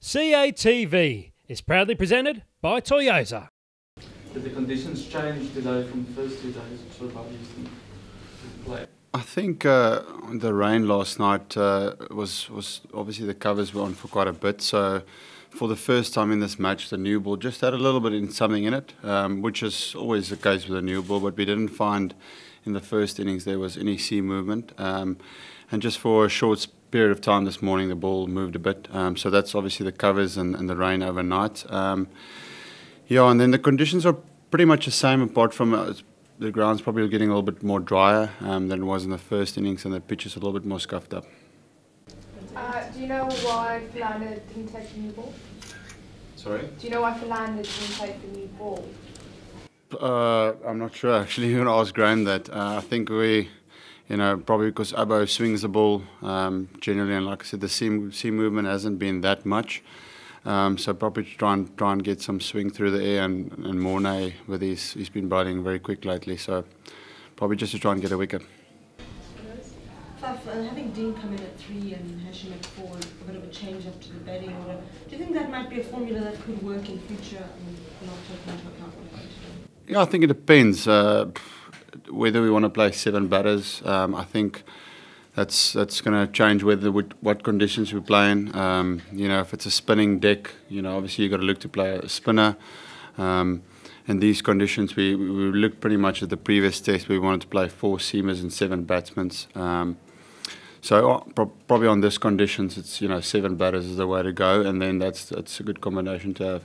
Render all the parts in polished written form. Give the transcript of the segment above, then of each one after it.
CATV is proudly presented by Toyota. Did the conditions change today from the first 2 days sort of used to play? I think the rain last night was obviously the covers were on for quite a bit. So for the first time in this match, the new ball just had a little bit in something in it, which is always the case with a new ball. But we didn't find in the first innings there was any sea movement, and just for a short period of time this morning, the ball moved a bit. So that's obviously the covers and the rain overnight. Yeah, and then the conditions are pretty much the same, apart from the ground's probably getting a little bit more drier than it was in the first innings, and the pitch is a little bit more scuffed up. Do you know why Philander didn't take the new ball? Sorry? Do you know why Philander didn't take the new ball? I'm not sure actually. You're going to ask Graham that. I think we, probably because Abbo swings the ball generally, and like I said, the sea movement hasn't been that much. So probably to try and get some swing through the air, and Mornay with he's been batting very quick lately, so probably just to try and get a wicket. Having Dean come in at 3 and Hashim at 4, a bit of a change up to the batting order, do you think that might be a formula that could work in future, not taking into account what we're going to do? Yeah, I think it depends whether we want to play 7 batters. I think that's going to change what conditions we play in. If it's a spinning deck, obviously you've got to look to play a spinner. In these conditions, we looked pretty much at the previous test. We wanted to play 4 seamers and 7 batsmen. So probably on this conditions, it's 7 batters is the way to go, and then that's a good combination to have.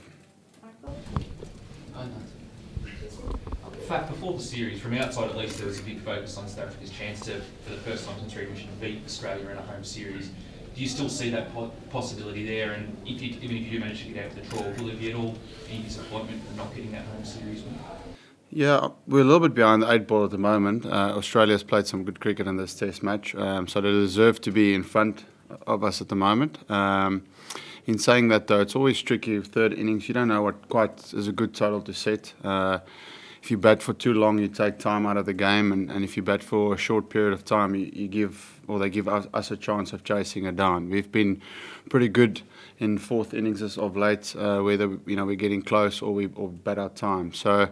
Before the series, from outside at least, there was a big focus on South Africa's chance to, for the first time since recognition, beat Australia in a home series. Do you still see that possibility there? And even if you do manage to get out to the draw, will there be at all any disappointment for not getting that home series win? Yeah, we're a little bit behind the 8 ball at the moment. Australia's played some good cricket in this test match, so they deserve to be in front of us at the moment. In saying that, though, it's always tricky with third innings. You don't know what quite is a good total to set. If you bat for too long, you take time out of the game, and if you bat for a short period of time, they give us a chance of chasing it down. We've been pretty good in fourth innings of late, whether we're getting close or we bat our time. So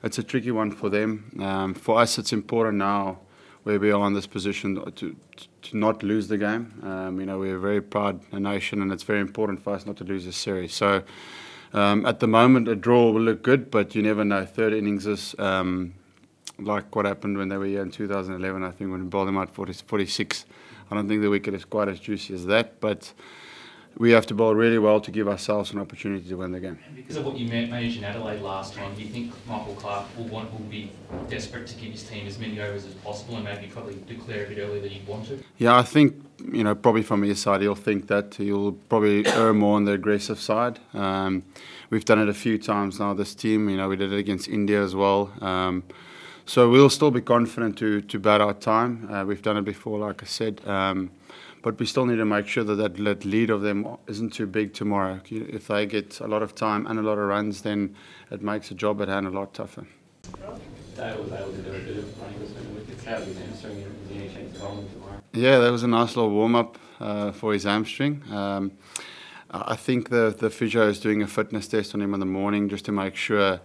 it's a tricky one for them. For us, it's important now, where we are in this position, to not lose the game. We're a very proud nation, and it's very important for us not to lose this series. So. At the moment, a draw will look good, but you never know. Third innings is like what happened when they were here in 2011, I think, when we bowled them out 46. I don't think the wicket is quite as juicy as that, but we have to bowl really well to give ourselves an opportunity to win the game. Because of what you managed in Adelaide last time, do you think Michael Clarke will be desperate to give his team as many overs as possible, and maybe probably declare a bit earlier than he'd want to? Yeah, I think, probably from his side, he'll think that. He'll probably err more on the aggressive side. We've done it a few times now, this team. We did it against India as well. So we'll still be confident to bat our time. We've done it before, like I said. But we still need to make sure that lead of them isn't too big tomorrow. If they get a lot of time and a lot of runs, then it makes the job at hand a lot tougher. Yeah, that was a nice little warm-up for his hamstring. I think the physio is doing a fitness test on him in the morning just to make sure.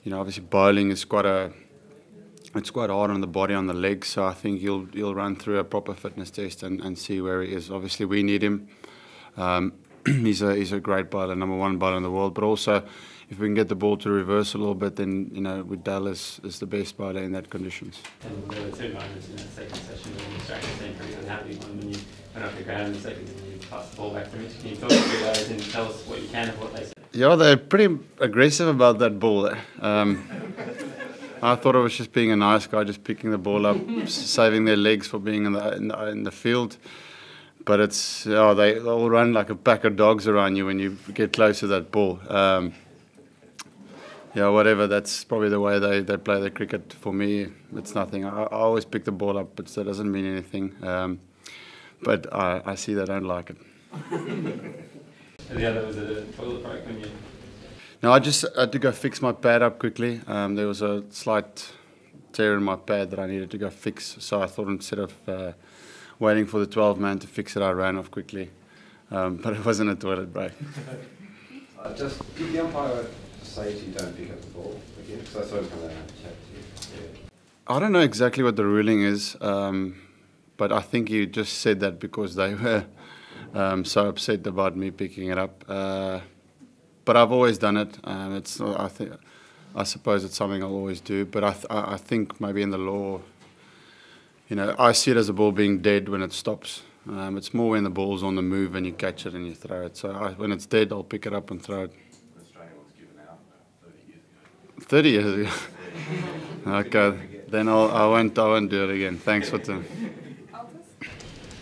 Obviously bowling is it's quite hard on the body, on the legs, so I think he'll run through a proper fitness test and see where he is. Obviously, we need him. He's a great bowler, #1 bowler in the world. But also, if we can get the ball to reverse a little bit, then Widal is the best bowler in that conditions. And there were 2 moments in that second session when the Australian team pretty unhappy. One when you went off the ground, and the second when you passed the ball back to Mitch. Can you talk through those and tell us what you can of what they said? Yeah, they're pretty aggressive about that ball. I thought it was just being a nice guy, just picking the ball up, saving their legs for being in the field. But they all run like a pack of dogs around you when you get close to that ball. Whatever. That's probably the way they play their cricket. For me, it's nothing. I always pick the ball up, but that doesn't mean anything. But I see they don't like it. And the other was a toilet break when you. No, I just had to go fix my pad up quickly. There was a slight tear in my pad that I needed to go fix. So I thought instead of waiting for the 12 man to fix it, I ran off quickly. but it wasn't a toilet break. Just did the umpire say to you don't pick up the ball again? Because I saw him come out and chat to you. Yeah. I don't know exactly what the ruling is, but I think he just said that because they were so upset about me picking it up. But I've always done it. It's not, I suppose it's something I'll always do. But I think maybe in the law, I see it as a ball being dead when it stops. It's more when the ball's on the move and you catch it and you throw it. So when it's dead, I'll pick it up and throw it. Australia was given out 30 years ago. 30 years ago. Okay, then I won't do it again. Thanks for the.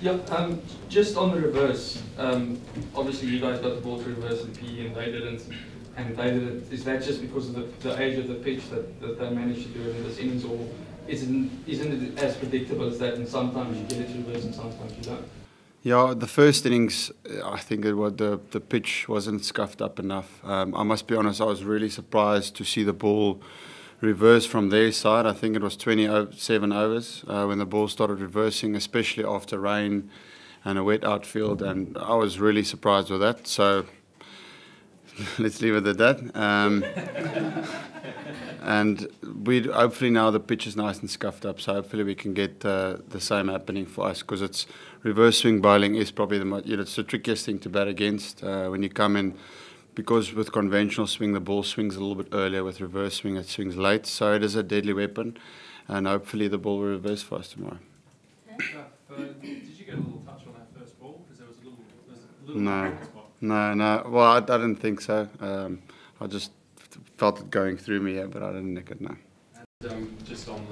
Yeah, just on the reverse, obviously you guys got the ball to reverse in PE and they didn't. Is that just because of the age of the pitch that they managed to do it in this innings, or isn't it as predictable as that, and sometimes you get it to reverse and sometimes you don't? Yeah, the first innings, I think the pitch wasn't scuffed up enough. I must be honest, I was really surprised to see the ball reverse from their side. I think it was 27 overs when the ball started reversing, especially after rain and a wet outfield, and I was really surprised with that. So let's leave it at that. And hopefully now the pitch is nice and scuffed up, so hopefully we can get the same happening for us, because it's reverse swing bowling is probably it's the trickiest thing to bat against when you come in, because with conventional swing the ball swings a little bit earlier, with reverse swing it swings late, so it is a deadly weapon, and hopefully the ball will reverse for us tomorrow. Did you get a little touch on that first ball? Because there was a little spot. No. Well, I didn't think so. I just felt it going through me, but I didn't nick it, no. And just on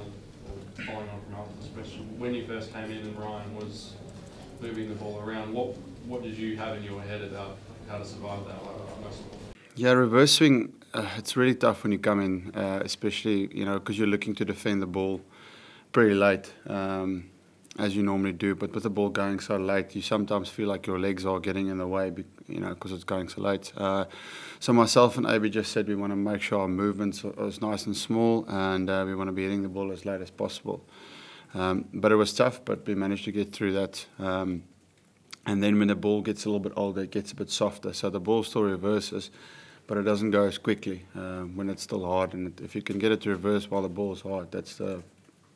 following on from Alfred's question, when you first came in and Ryan was moving the ball around, what did you have in your head about how to survive that? Yeah, reverse swing, it's really tough when you come in, especially, because you're looking to defend the ball pretty late, as you normally do. But with the ball going so late, you sometimes feel like your legs are getting in the way, because it's going so late. So myself and AB just said we want to make sure our movements are nice and small, and we want to be hitting the ball as late as possible. But it was tough, but we managed to get through that. And then when the ball gets a little bit older, it gets a bit softer. So the ball still reverses, but it doesn't go as quickly when it's still hard. And if you can get it to reverse while the ball is hard, that's the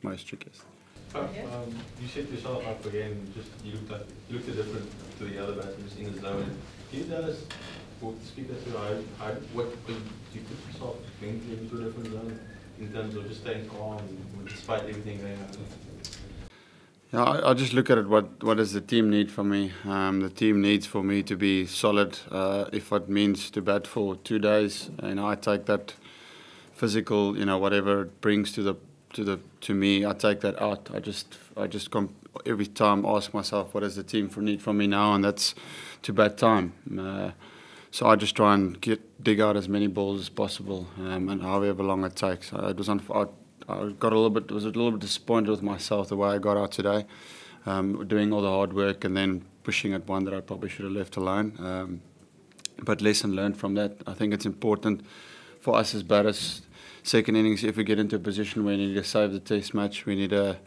most trickiest. You set yourself up again, you looked different to the other batsmen in the zone. Can you tell us, or speak us through what you put yourself into a different zone in terms of just staying calm despite everything going on? Yeah, I just look at it, what does the team need from me? The team needs for me to be solid. If it means to bat for 2 days, I take that physical, whatever it brings to me, I take that out. I just every time ask myself, what does the team need from me now, and that's to bat time. So I just try and dig out as many balls as possible, and however long it takes. I was a little bit disappointed with myself the way I got out today, doing all the hard work and then pushing at one that I probably should have left alone. But lesson learned from that. I think it's important for us as batters. Second innings, if we get into a position where we need to save the test match, we need to,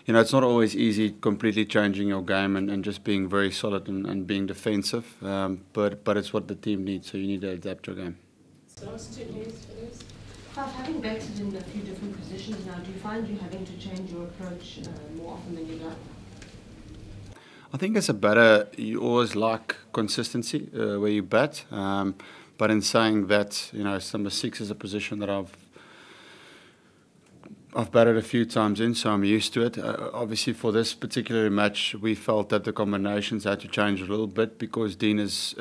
it's not always easy completely changing your game and just being very solid and being defensive, but it's what the team needs, so you need to adapt your game. Having batted in a few different positions now, do you find you having to change your approach more often than you'd like? I think as a batter, you always like consistency where you bat, but in saying that, number 6 is a position that I've batted a few times in, so I'm used to it. Obviously, for this particular match, we felt that the combinations had to change a little bit because Dean is,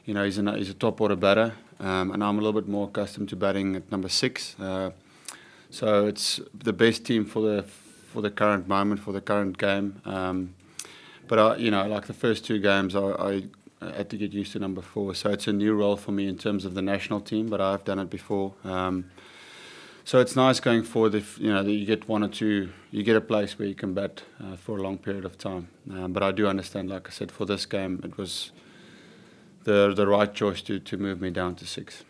he's a top order batter, and I'm a little bit more accustomed to batting at number 6. So it's the best team for the current moment, for the current game. But like the first 2 games, I had to get used to number 4. So it's a new role for me in terms of the national team, but I've done it before. So it's nice going forward if you get 1 or 2, you get a place where you can bat for a long period of time. But I do understand, like I said, for this game, it was the right choice to move me down to 6.